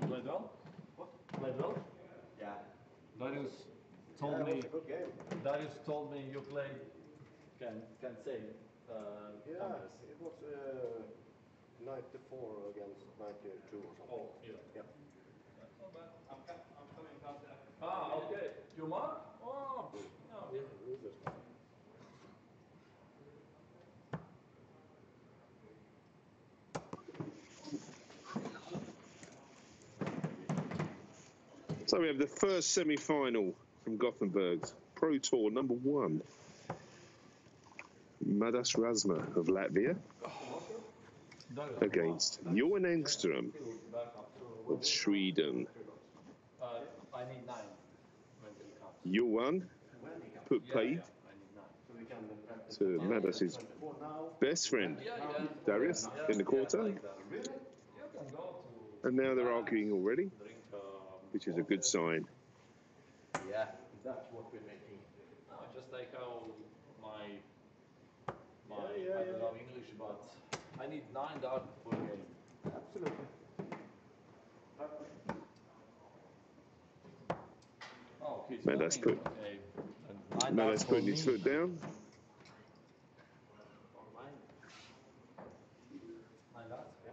Played well? What? Played well? Yeah. Darius told It me. was a good game. Darius told me you played. Can say. Yeah, numbers. it was 94 against 92 or something. Oh, yeah. Yeah. That's not bad. I'm coming past there. Ah, okay. You mark? Oh, no. Yeah, Rufus. So we have the first semi-final from Gothenburg's Pro Tour #1. Madas Razma of Latvia against Johan Engström of Sweden. I need 9 when he comes. Johan put paid to Madas's best friend, Darius, in the quarter. You can go to. And now they're arguing already, Drink, which is a good sign. Yeah, that's what we're making. No, just like how my Yeah, I don't know English, but I need 9 dark per game. Absolutely. Oh, he's Madas coming. put Okay. Madas putting his foot down. 9 darts? Yeah.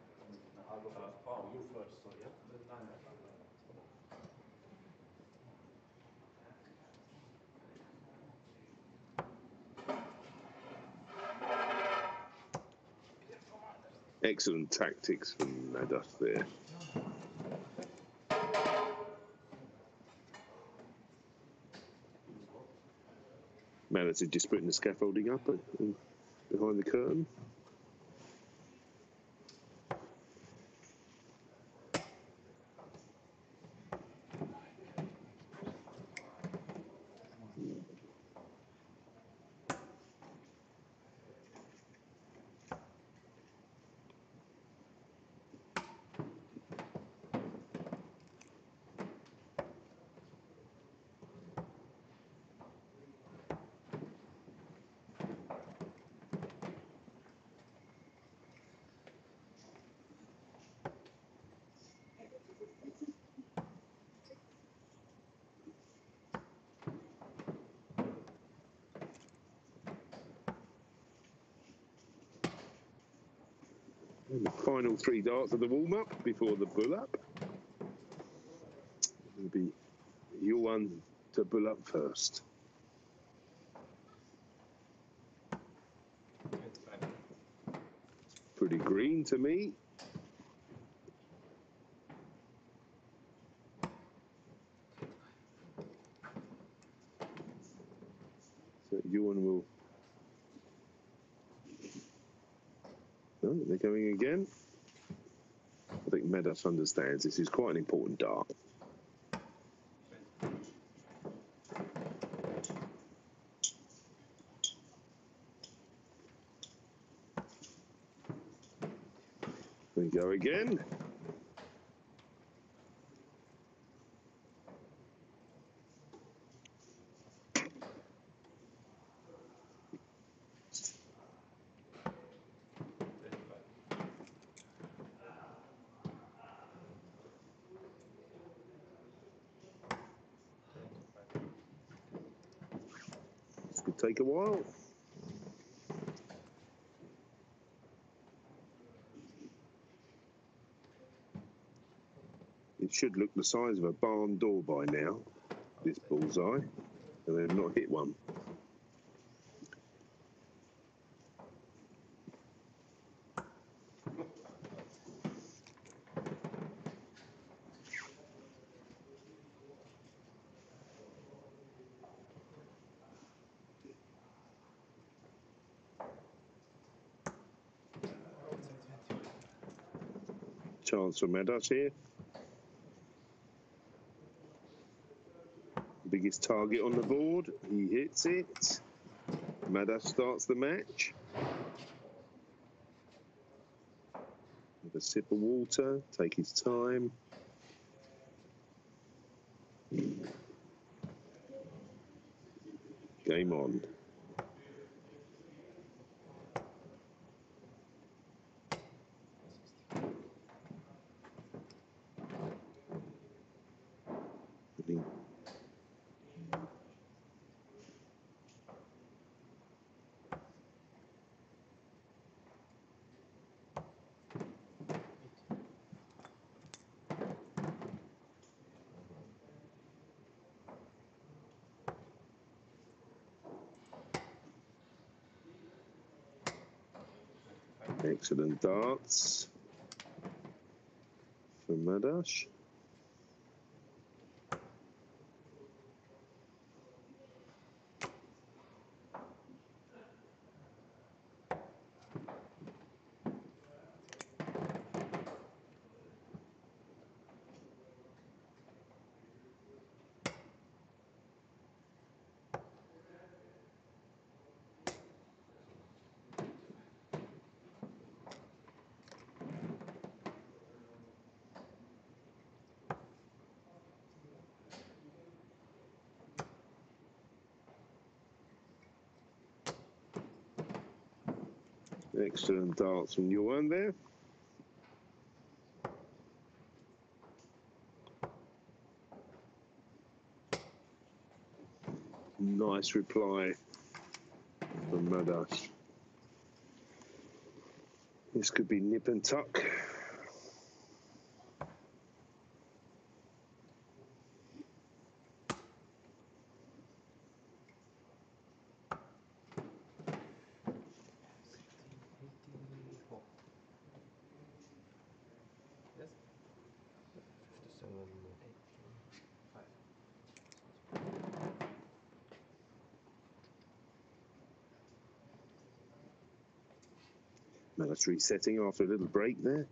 I'll go first. Oh, you first, sorry. Yeah. Then 9 darts. Excellent tactics from Madas there. Madas is just putting the scaffolding up behind the curtain. And the final 3 darts of the warm-up before the bull-up. It'll be Johan to bull-up first. Pretty green to me. So Johan will... Oh, they're going again. I think Madas understands this is quite an important dart. We go again. This could take a while. It should look the size of a barn door by now, this bullseye, and they've not hit one. Chance for Madas here. Biggest target on the board. He hits it. Madas starts the match. With a sip of water. Take his time. Game on. Excellent darts from Madash. Excellent darts from Yuan there. Nice reply from Madash. This could be nip and tuck. Madash resetting after a little break there.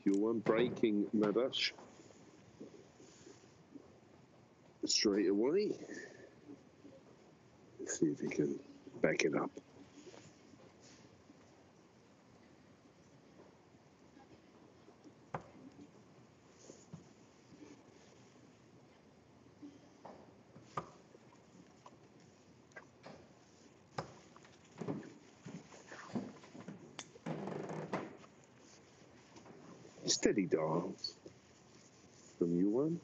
Yuan breaking Madash straight away. Let's see if he can back it up. Steady darts from Yuan.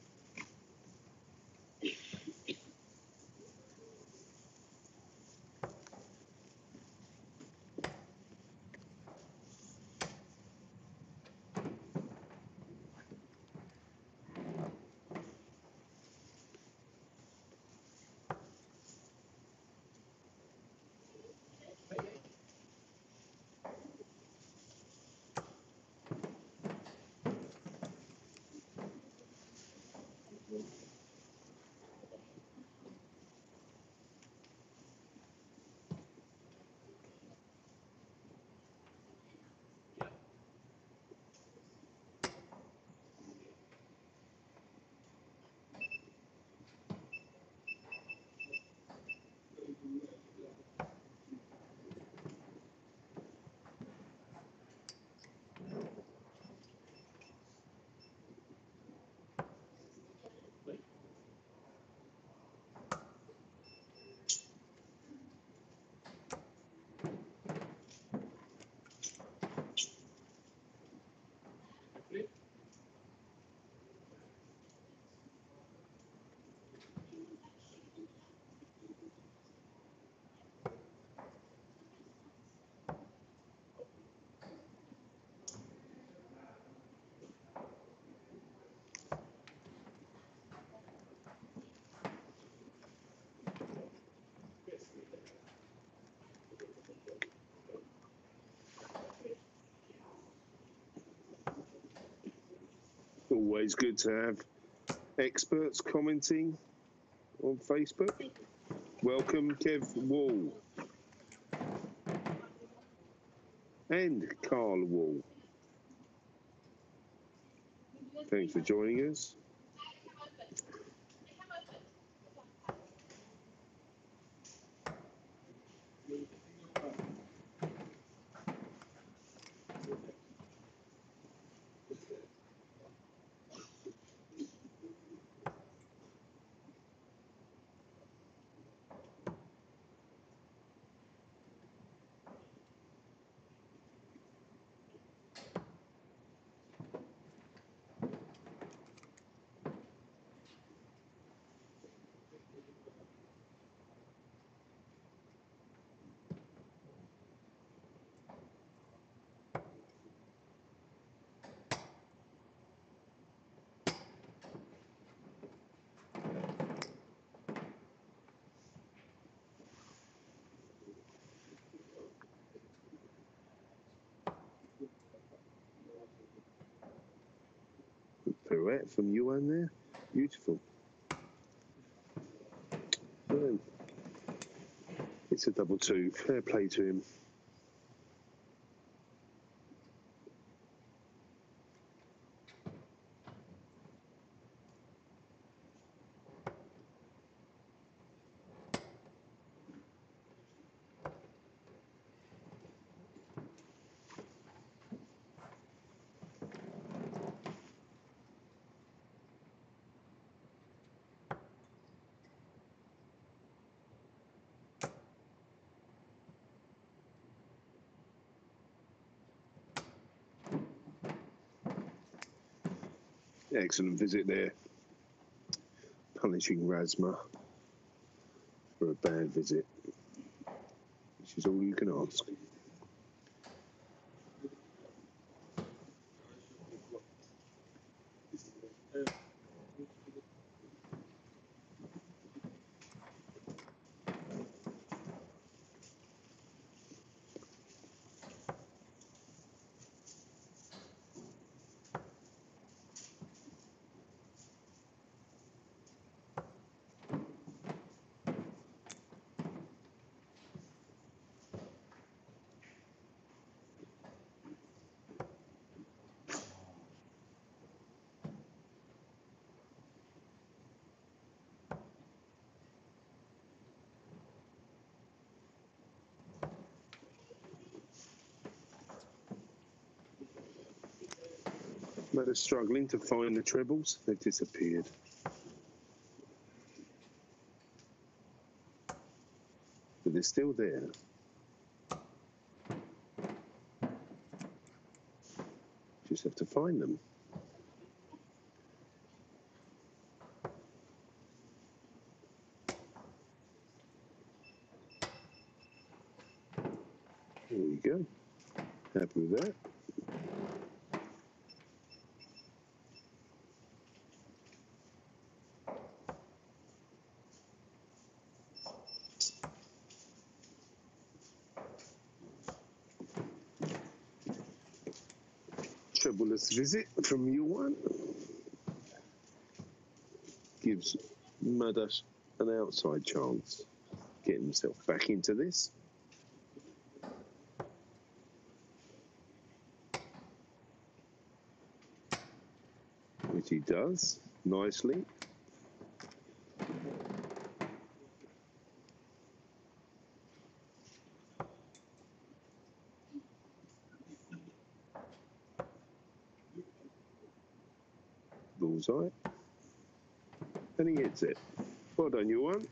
Always good to have experts commenting on Facebook. Welcome, Kev Wall and Carl Wall. Thanks for joining us. pirouette from Yuan there. Beautiful. Well, it's a double two. Fair play to him. Excellent visit there. Punishing Razma for a bad visit, which is all you can ask. But they're struggling to find the trebles. They've disappeared. But they're still there. Just have to find them. There you go. Happy with that. Trebleless visit from Yuan gives Madas an outside chance getting himself back into this. Which he does nicely. Bullseye. And he hits it. Well done, Yuan.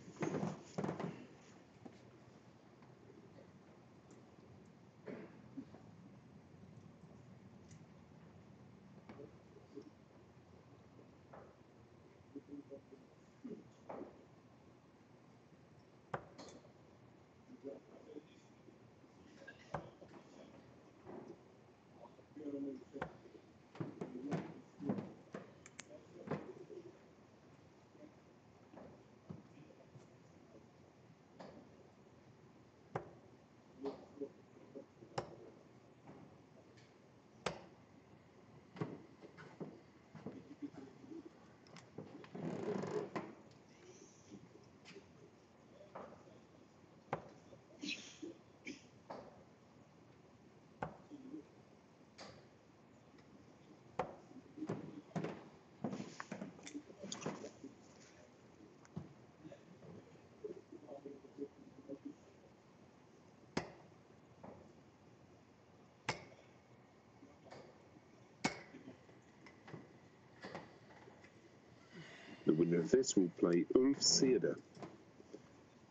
The winner of this will play Ulf Seeder,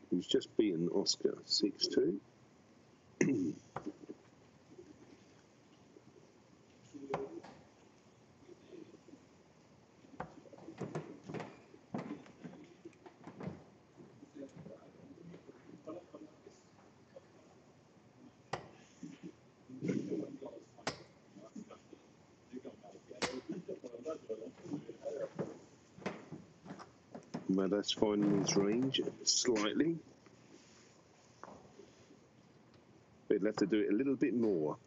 who's just beaten Oscar 6-2. Madas finding his range slightly. But he'll have to do it a little bit more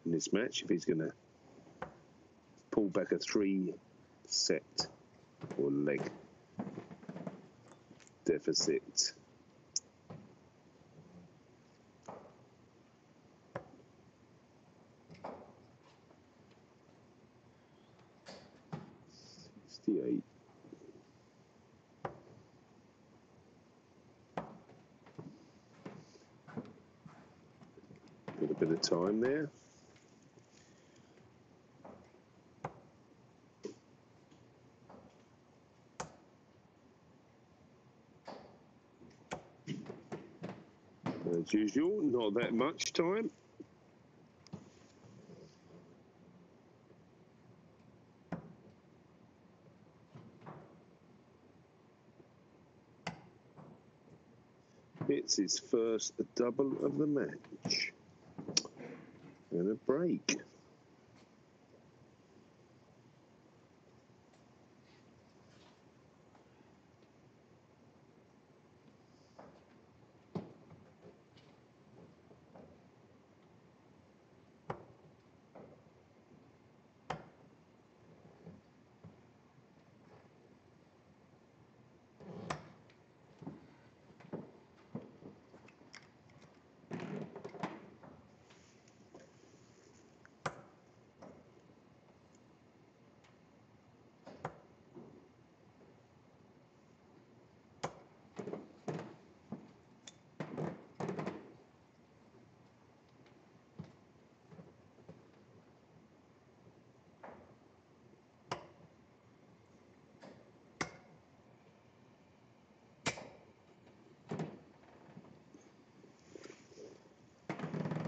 in this match if he's going to pull back a 3 set or leg deficit. '68. Got a bit of time there. As usual, not that much time. It's his first double of the match. And a break.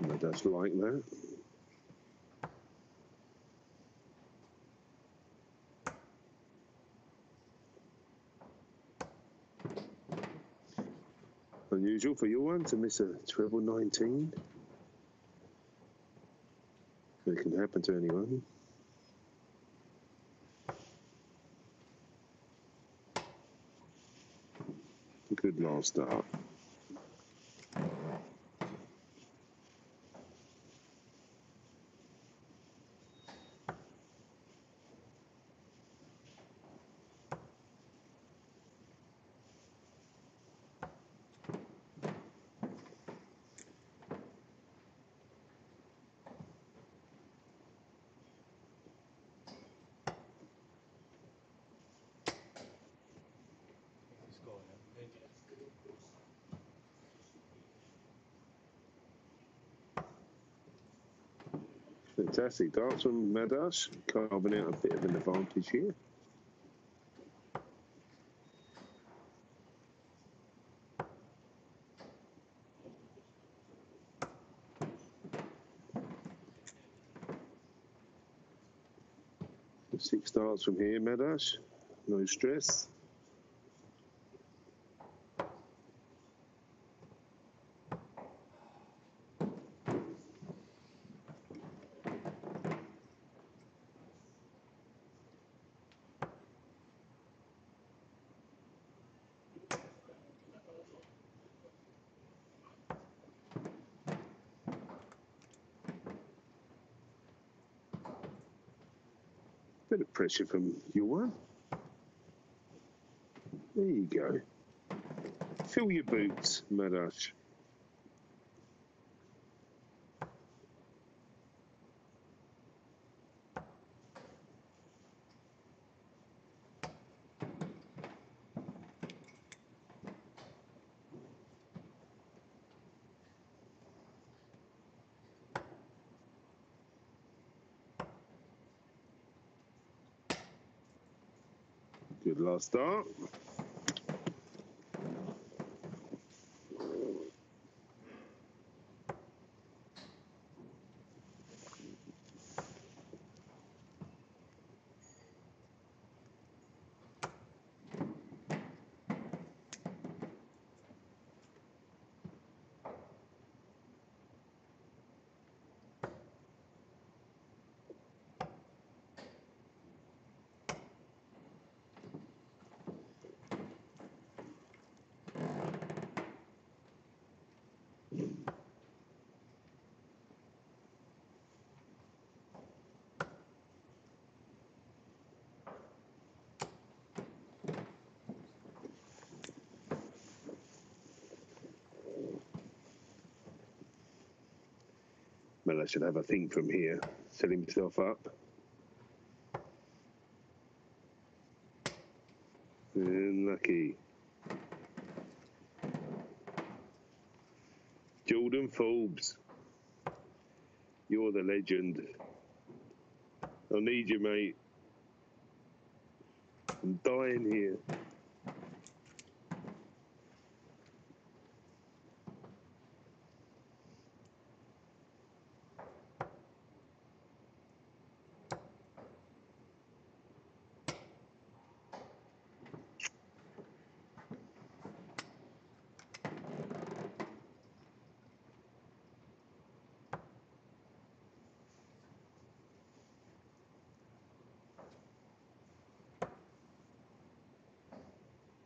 I just like that. Unusual for your one to miss a treble 19. It can happen to anyone. Good last start. Fantastic darts from Madars, carving out a bit of an advantage here. Six darts from here, Madars. No stress. Bit of pressure from Yuan. There you go. Fill your boots, Madars. Good last start. Mela should have a think from here. Set himself up. Unlucky. Jordan Forbes. You're the legend. I need you, mate. I'm dying here.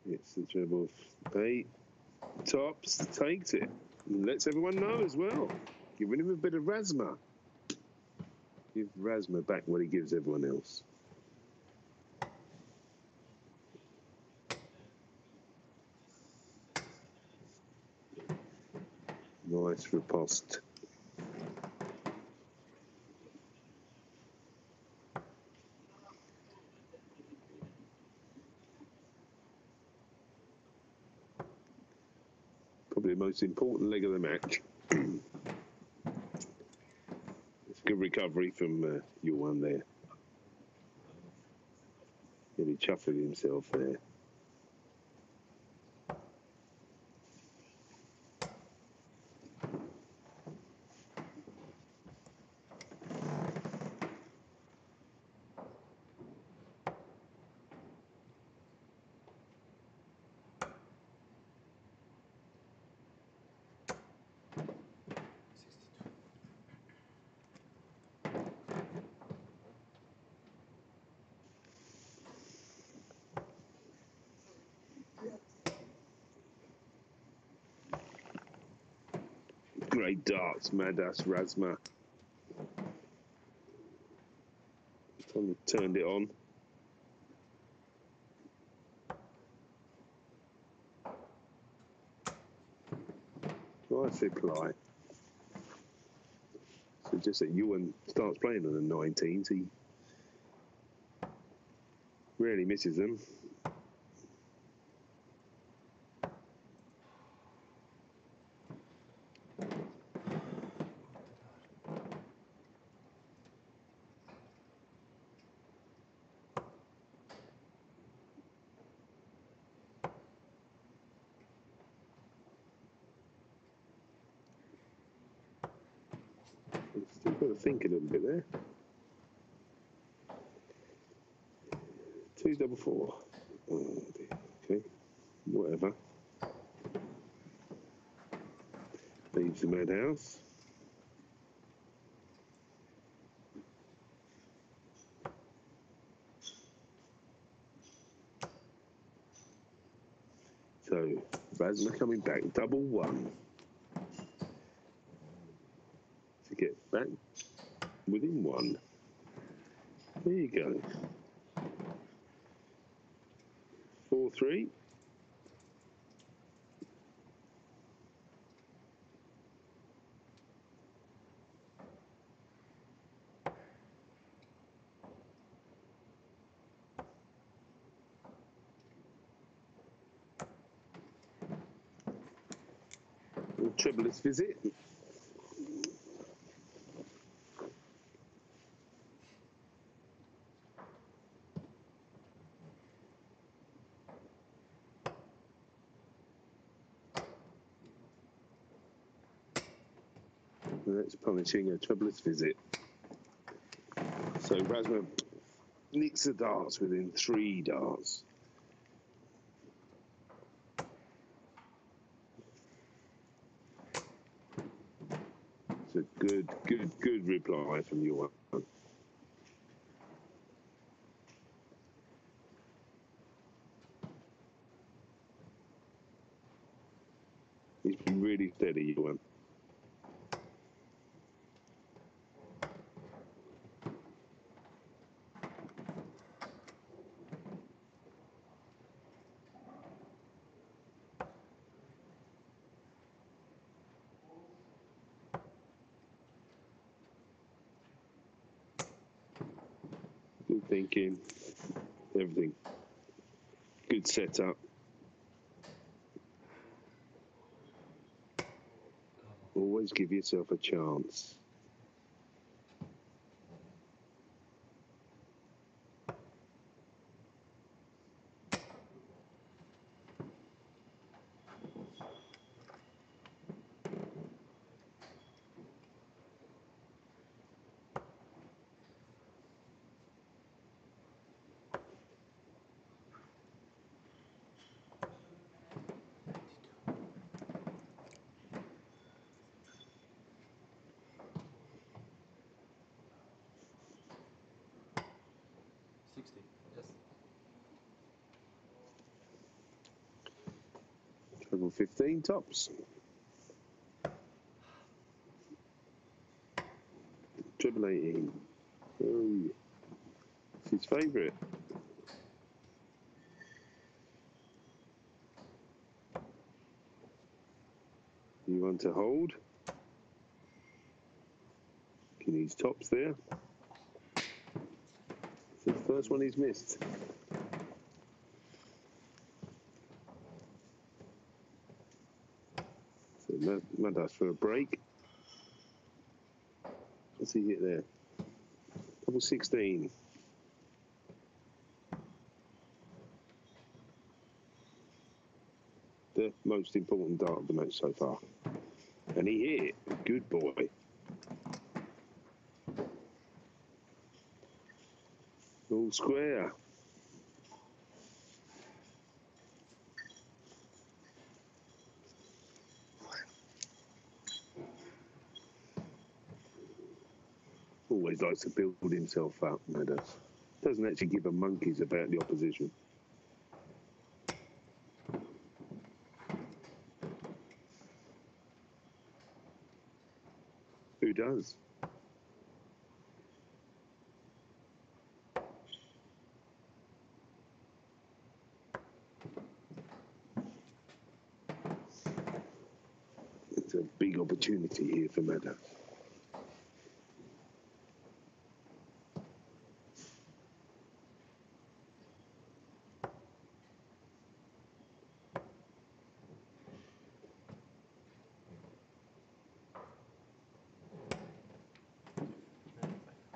It's the treble 8. Tops takes it. And lets everyone know as well. Giving him a bit of Razma. Give Razma back what he gives everyone else. Nice riposte. Probably the most important leg of the match. It's a good recovery from Johan there. Really chuffing himself there. Great darts, Madas Razma. Tommy turned it on. Nice reply. So just that Ewan starts playing on the 19s, he rarely misses them. Still got to think a little bit there. 244. Oh, okay, whatever. Leaves the madhouse. So Razma coming back, double 1. To get back within 1. There you go. 4-3. Troublous visit. That's punishing a troublous visit. So Razma nicks the darts within 3 darts. It's a good reply from Johan. He's been really steady, Johan. Good thinking. Everything. Good setup. Always give yourself a chance. Yes. Treble 15 tops. Treble 18. Oh, it's his favourite. You want to hold? Can use tops there. It's the first one he's missed. So Madas for a break. What's he hit there? Double 16. The most important dart of the match so far. And he hit it. Good boy. All square. Always likes to build himself up, Madas. Doesn't actually give a monkeys about the opposition. Who does? It's a big opportunity here for Madas.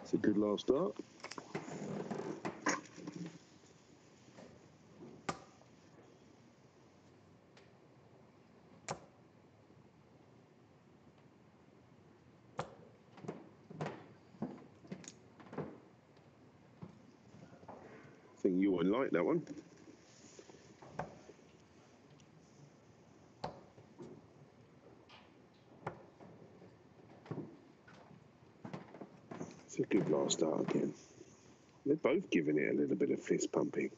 It's a good last start. I think you wouldn't like that one. It's a good last start again. They're both giving it a little bit of fist pumping.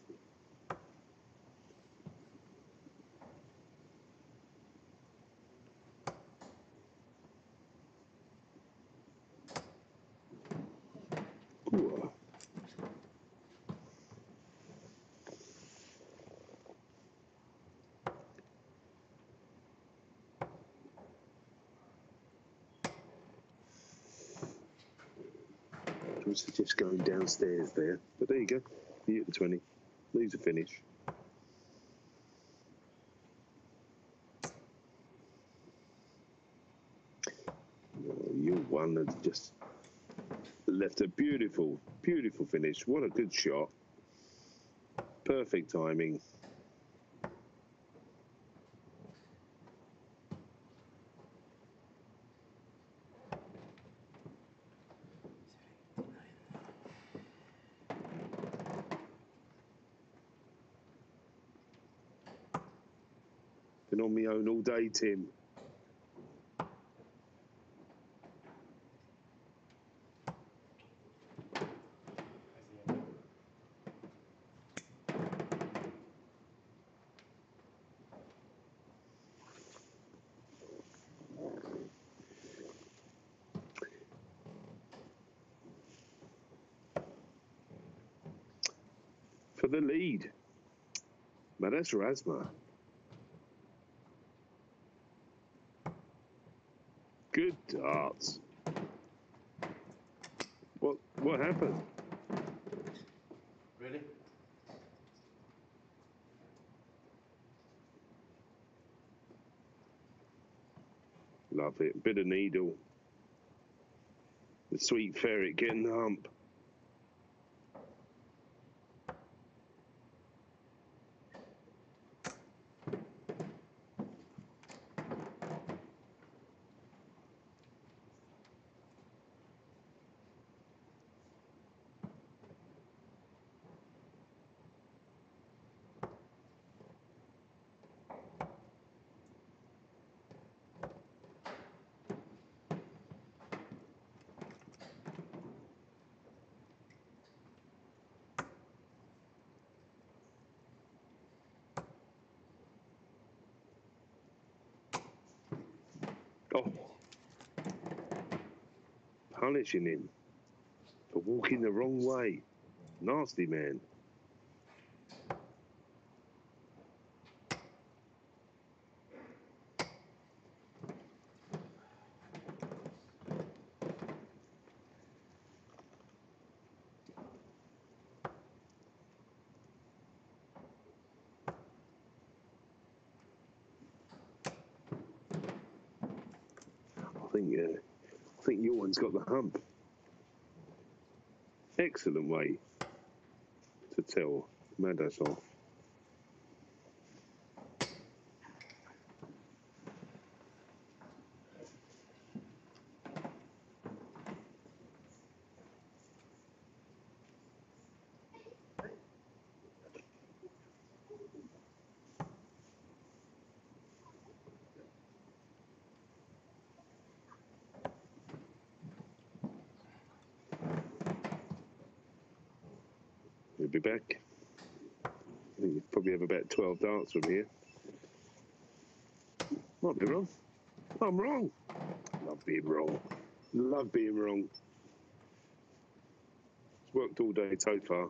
Ooh. I was just going downstairs there, but there you go. You hit the 20. Leaves a finish. Oh, you one that's just left a beautiful, beautiful finish. What a good shot. Perfect timing. Been on my own all day, Tim. For the lead. Madas Razma. Good darts. What happened? Love it. Bit of needle. The sweet ferret getting the hump. Oh, punishing him for walking the wrong way. Nasty man. I think your one's got the hump. Excellent way to tell Madas off. We'll be back. I think you probably have about 12 darts from here. Might be wrong. I'm wrong. Love being wrong. Love being wrong. It's worked all day so far.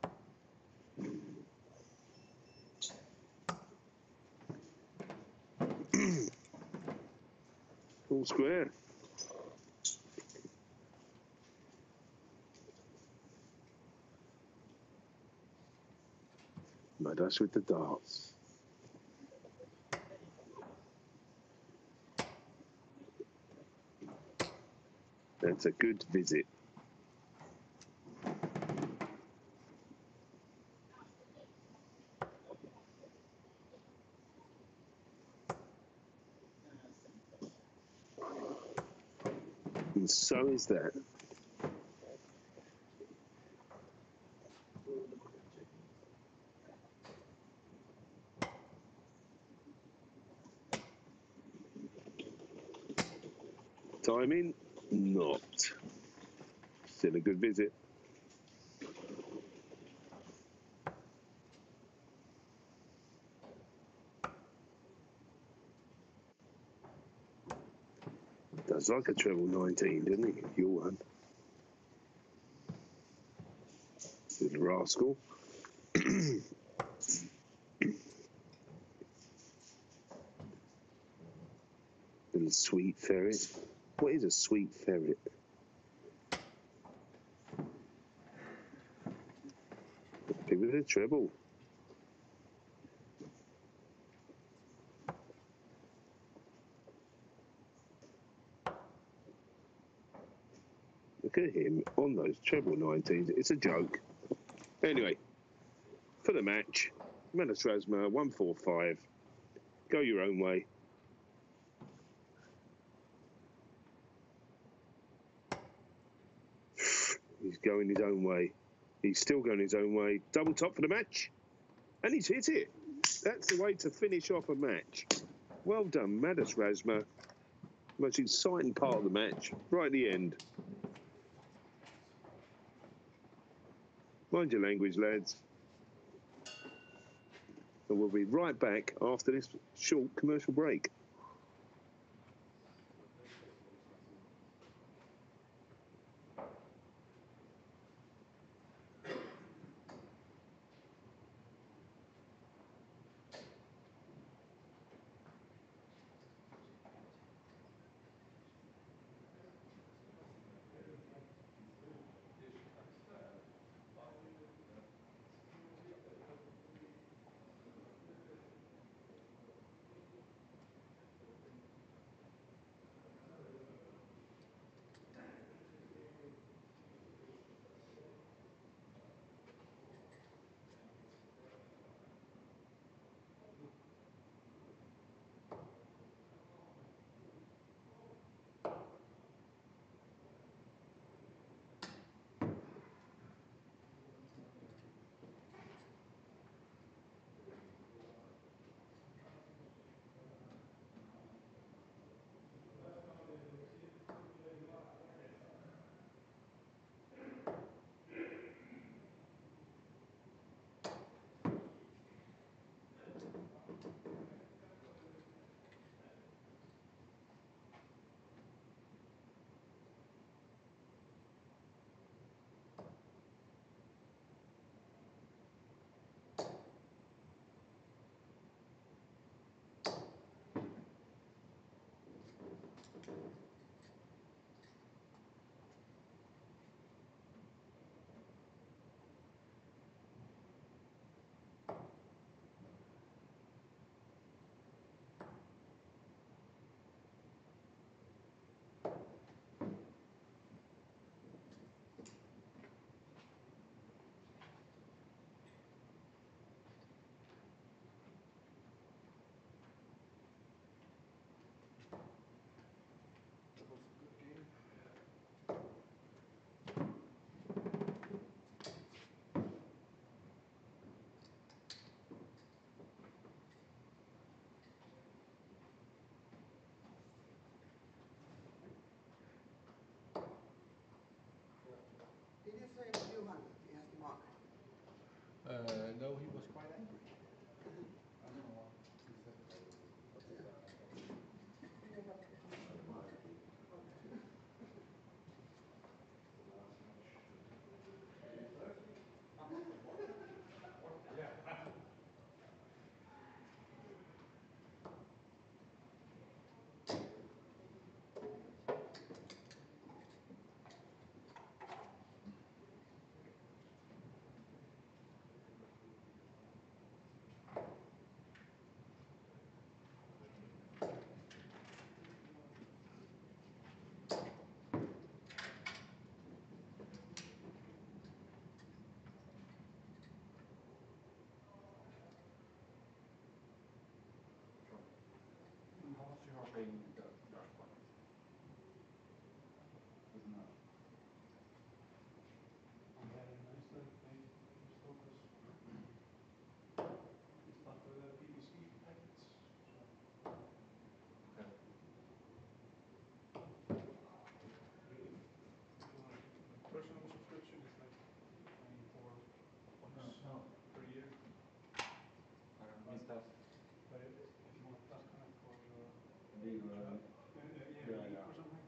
All square. Madas with the darts. That's a good visit. And so is that. Timing? Not. Still a good visit. Does like a treble 19, didn't he? Your one. Good rascal. Little sweet ferret. What is a sweet ferret? Pick with a treble. Look at him on those treble 19s. It's a joke. Anyway, for the match, Madas Razma 145. Go your own way. He's going his own way. He's still going his own way. Double top for the match. And he's hit it. That's the way to finish off a match. Well done, Madas Razma. Most exciting part of the match, right at the end. Mind your language, lads. And we'll be right back after this short commercial break. though he was quite angry. I don't know what he said. How much you are paying the dark one? Doesn't matter. Very nice that they installed this. It's not with the PVC packets. Okay. Personal subscription is like $24 No. per year. I missed that. But if you want that kind of for your Big, league yeah. or something,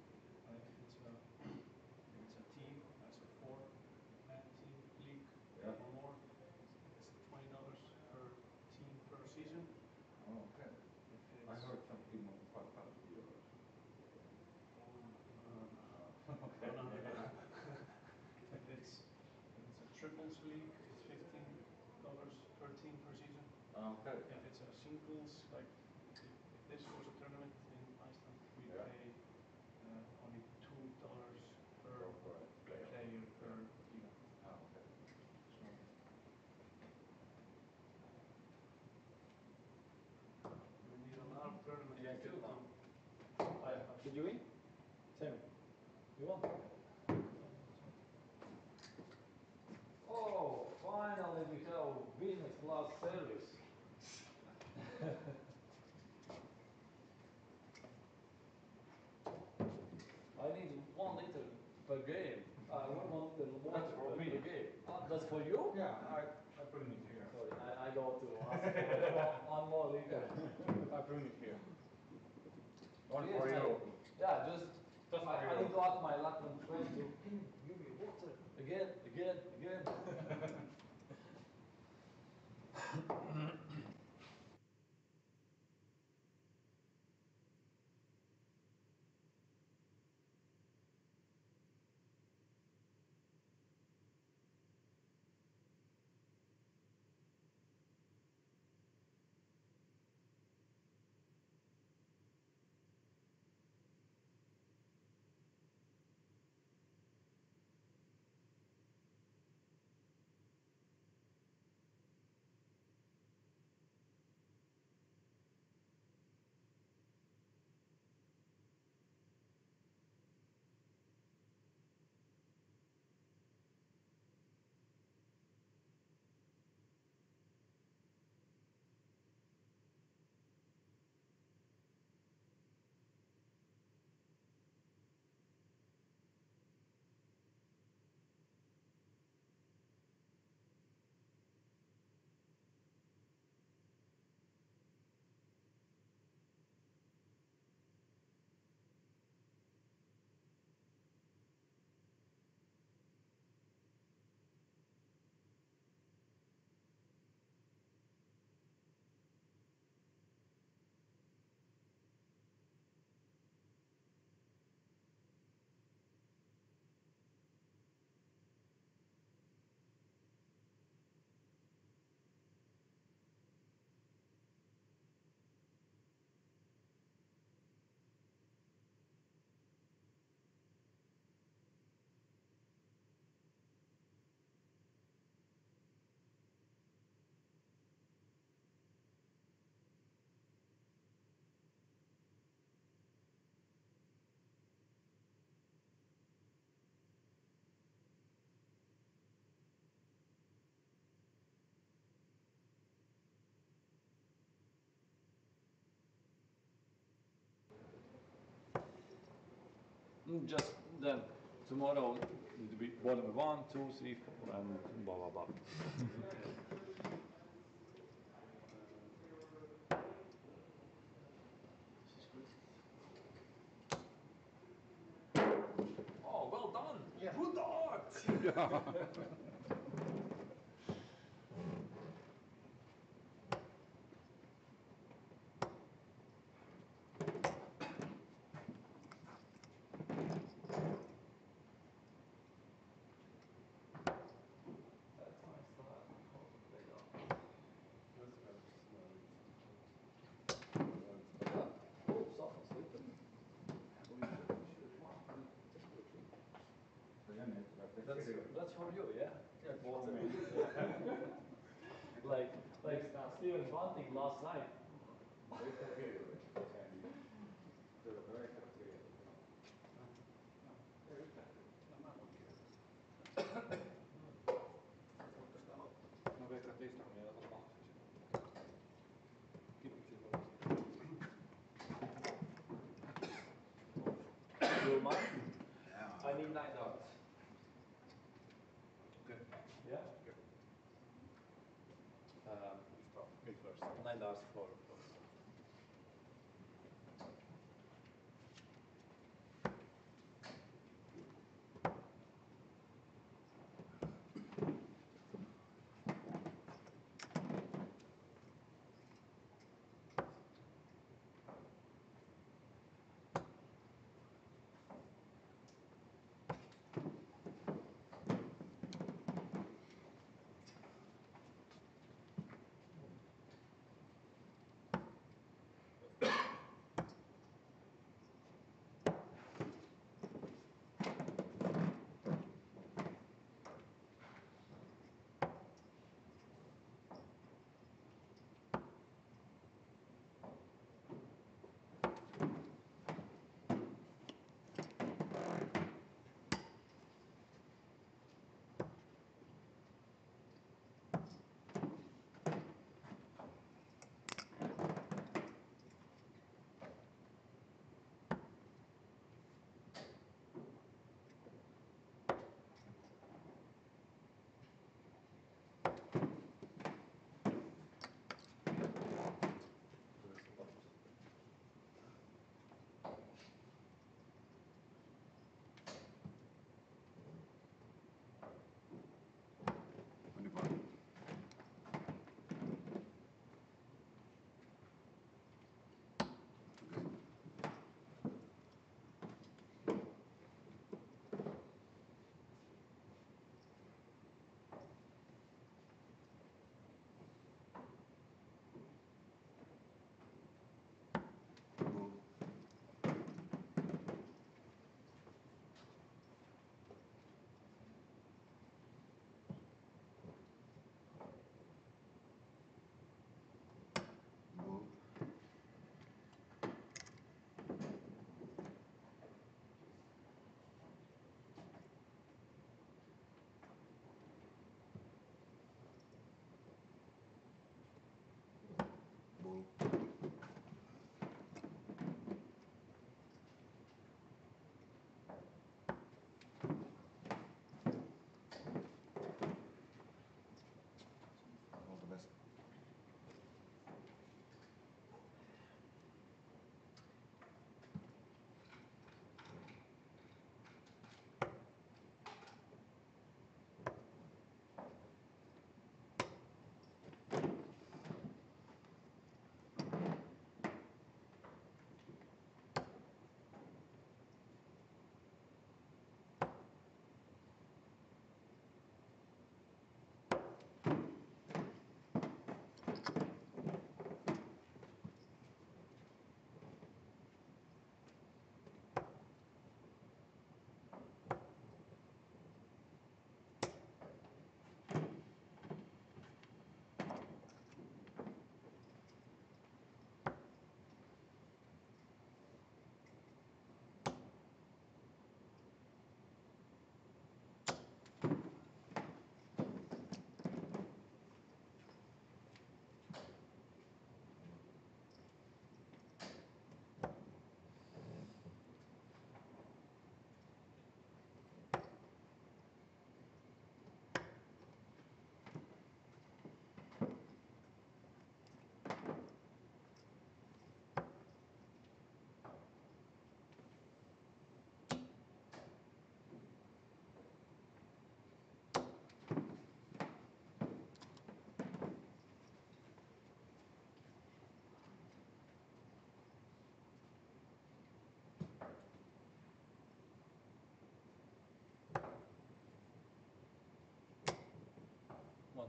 if it's a team, that's a 4-man team league Yeah. or more, it's $20 per team per season. Oh, okay. If it's, I heard something on 500 euros. Okay. If it's a triples league, it's $15 per team per season. Okay. If it's a singles, like if this was a tournament in Iceland, we Yeah. pay only $2 per player. player per league. Ah, okay. So we need a lot of tournaments Yeah, to good fill now. playoffs. Did you win? Same. You won? Oh, finally we have business class service. I need 1 liter per game. 1 liter water That's for me. per game. That's for you? Yeah, I bring it here. Sorry, I go to ask for 1 more liter. I bring it here. One Yes, for mate. you. Yeah, just Just for I you. need to ask my Latvian friend to give me water again. Just then tomorrow it will be bottom 1, 2, 3, 4 and blah blah blah. That's for you, yeah? Yeah, for me. Like Stephen Bunting last night. No veikkaan tiistaina meillä on mahdollista. Yuma, I need 9 darts. Okay. Yeah? Okay. Um, Me first. 9 darts for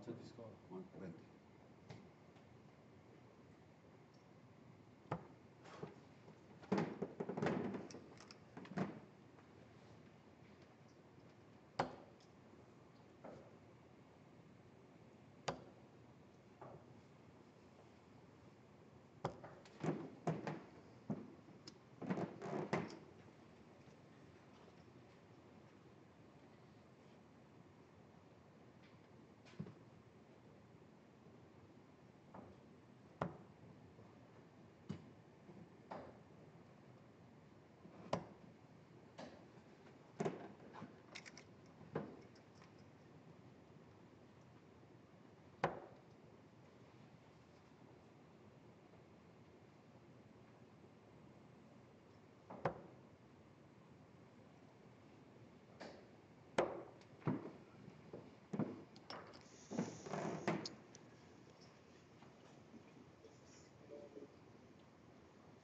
What's the score? 120.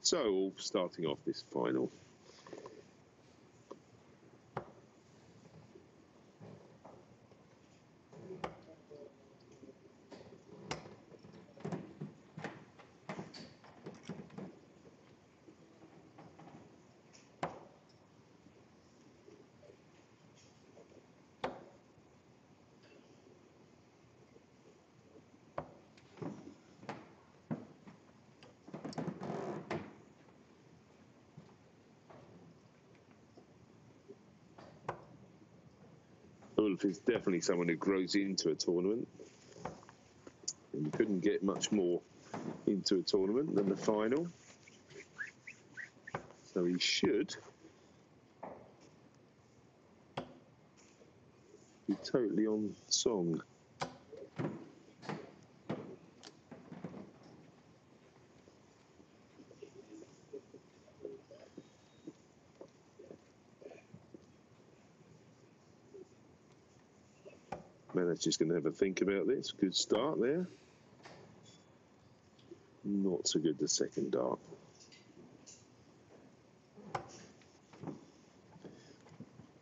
So, all starting off this final. Ulf is definitely someone who grows into a tournament. And you couldn't get much more into a tournament than the final. So he should be totally on song. Manet's just going to have a think about this. Good start there. Not so good the second dart.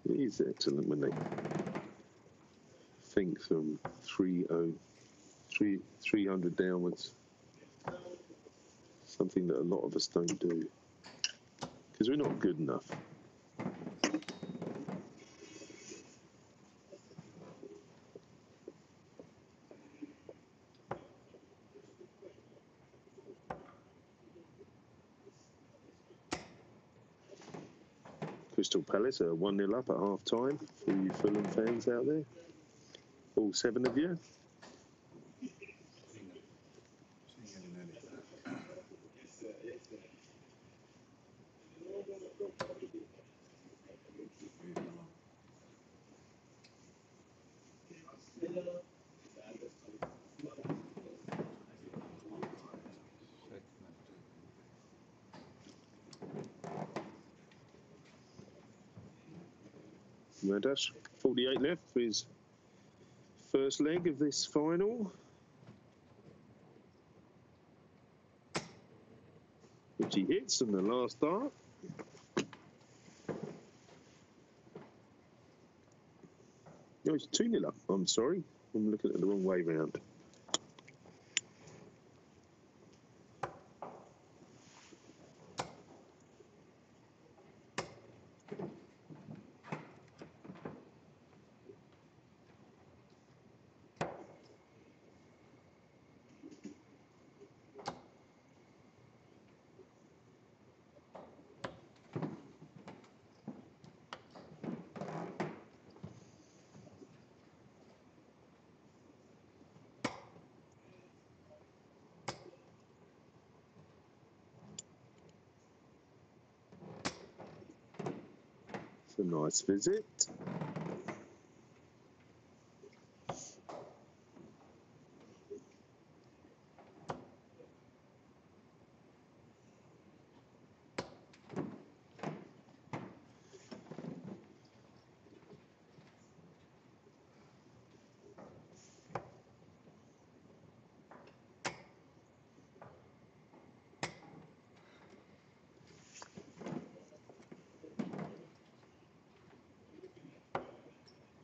It is excellent when they think from 300 downwards. Something that a lot of us don't do. Because we're not good enough. Crystal Palace are 1-0 up at half time for you Fulham fans out there. All 7 of you. Mandas, 48 left for his first leg of this final, which he hits on the last dart. No, it's 2-0 up. I'm sorry. I'm looking at the wrong way round. It's a nice visit.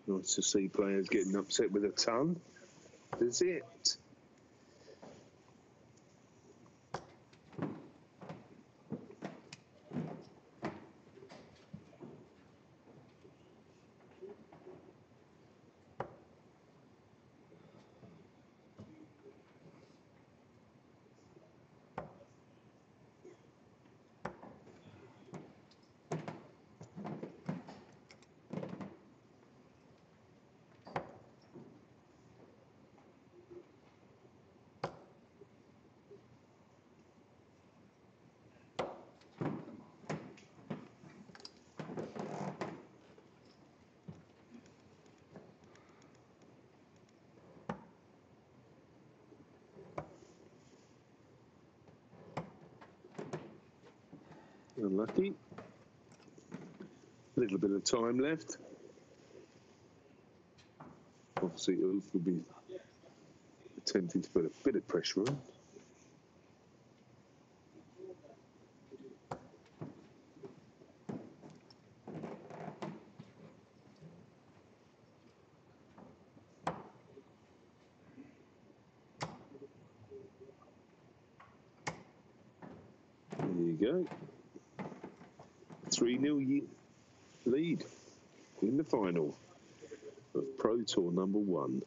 Nice to see players getting upset with a ton. is it. Unlucky. A little bit of time left. Obviously, Ulf will be attempting to put a bit of pressure on. There you go. 3-0 lead in the final of Pro Tour number 1.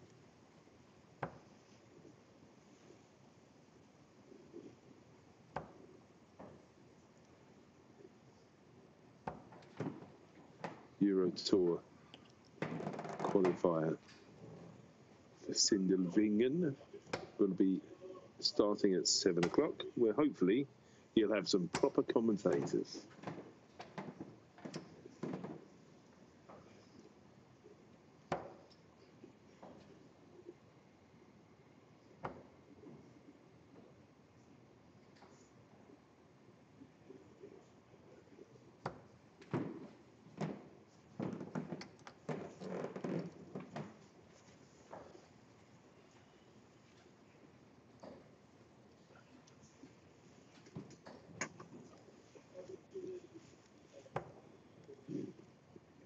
Euro Tour qualifier for Sindelfingen will be starting at 7 o'clock, where hopefully you'll have some proper commentators.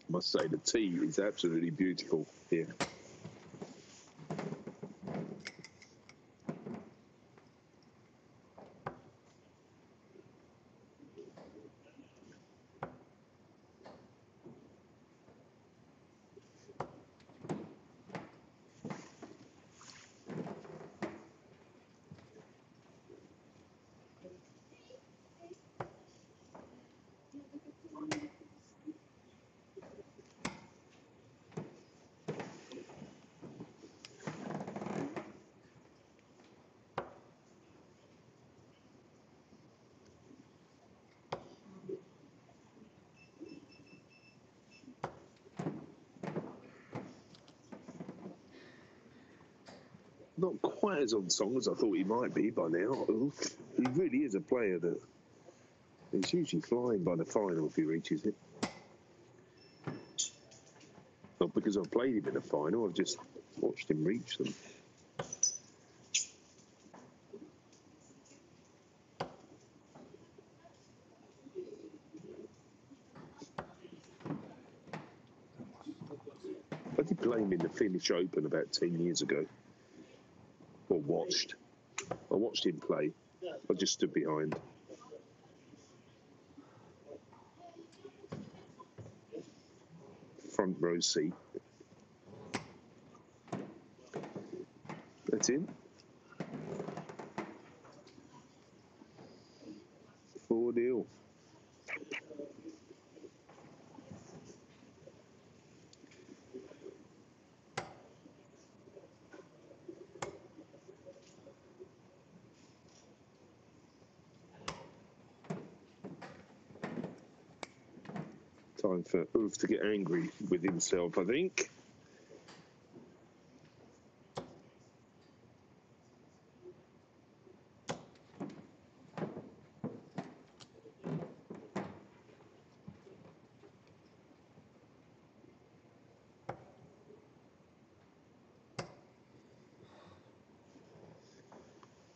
I must say the tea is absolutely beautiful here. Not quite as on song as I thought he might be by now. He really is a player that is usually flying by the final if he reaches it. Not because I've played him in a final, I've just watched him reach them. I did play him in the Finnish Open about 10 years ago. Or watched. I watched him play. I just stood behind. Front row seat. That's him. 4-0. Time for Ulf to get angry with himself, I think.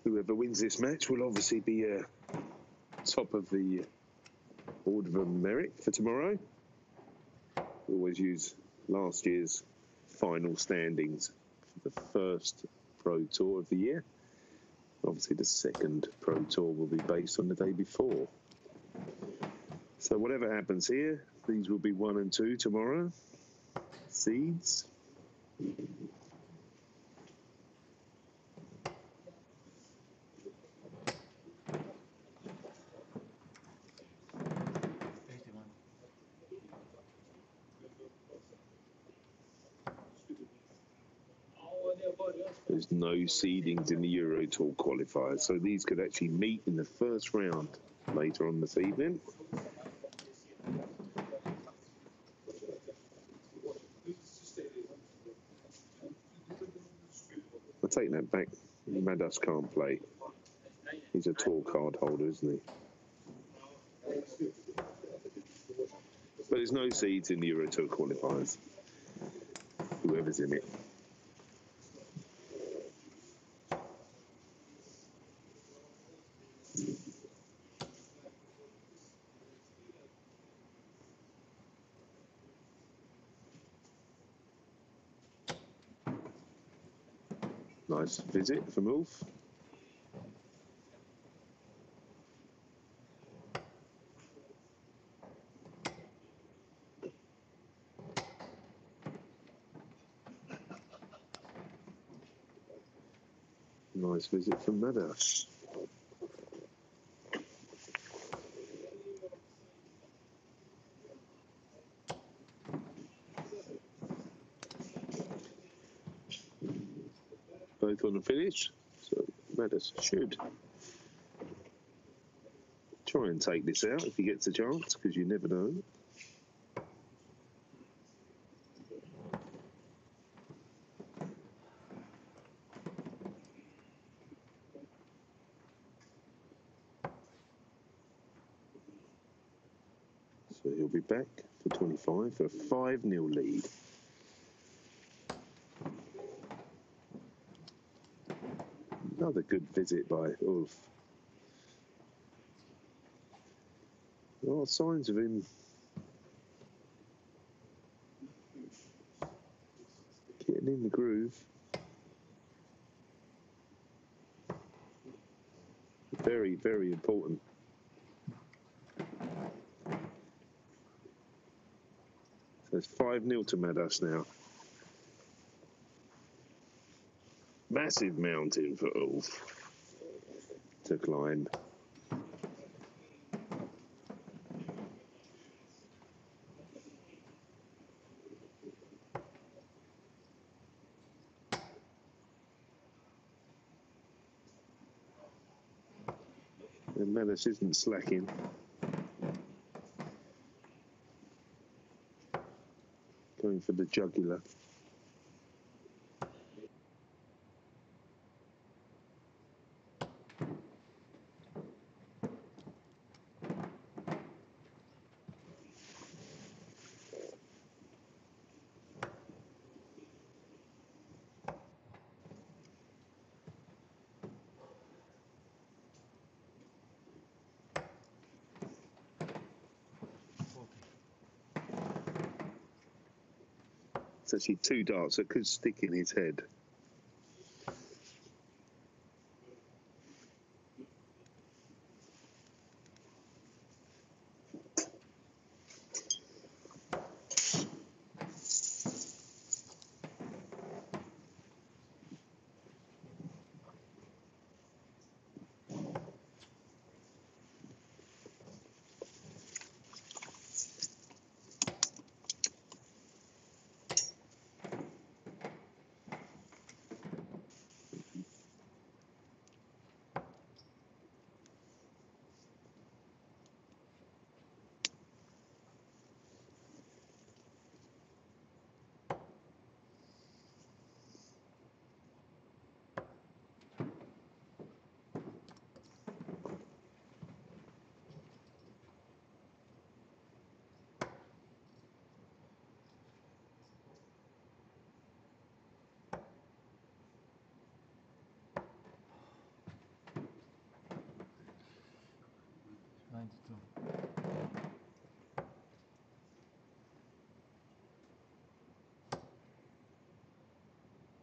Whoever wins this match will obviously be top of the order of merit for tomorrow. We always use last year's final standings for the first Pro Tour of the year. Obviously, the second Pro Tour will be based on the day before. So whatever happens here, these will be 1 and 2 tomorrow. Seeds. There's no seedings in the Euro Tour qualifiers, so these could actually meet in the first round later on this evening. I take that back. Madas can't play. He's a tour card holder, isn't he? But there's no seeds in the Euro Tour qualifiers. Whoever's in it. Nice visit from Ulf. Nice visit from Madas. Both on the finish, so Madas should try and take this out if he gets a chance, because you never know. So he'll be back for 25 for a 5-0 lead. Another good visit by Ulf. There are signs of him getting in the groove. Very, very important. So it's 5-0 to Madas now. Massive mountain for Ulf to climb. And Madas isn't slacking. Going for the jugular. It's actually 2 darts that could stick in his head.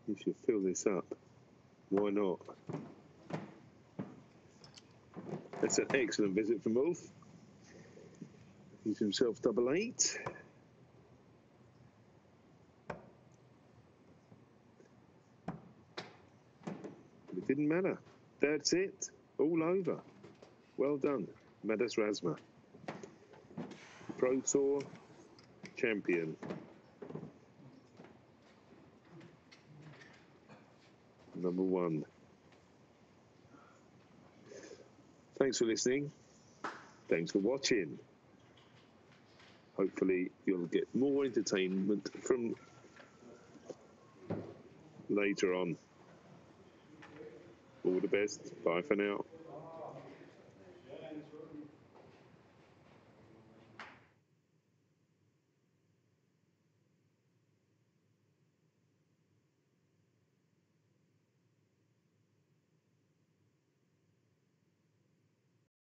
You should fill this up. Why not? That's an excellent visit from Wolf. He's himself 88. It didn't matter. That's it. All over. Well done, Madas Razma. Pro Tour champion. Number 1. Thanks for listening. Thanks for watching. Hopefully you'll get more entertainment from later on. All the best. Bye for now.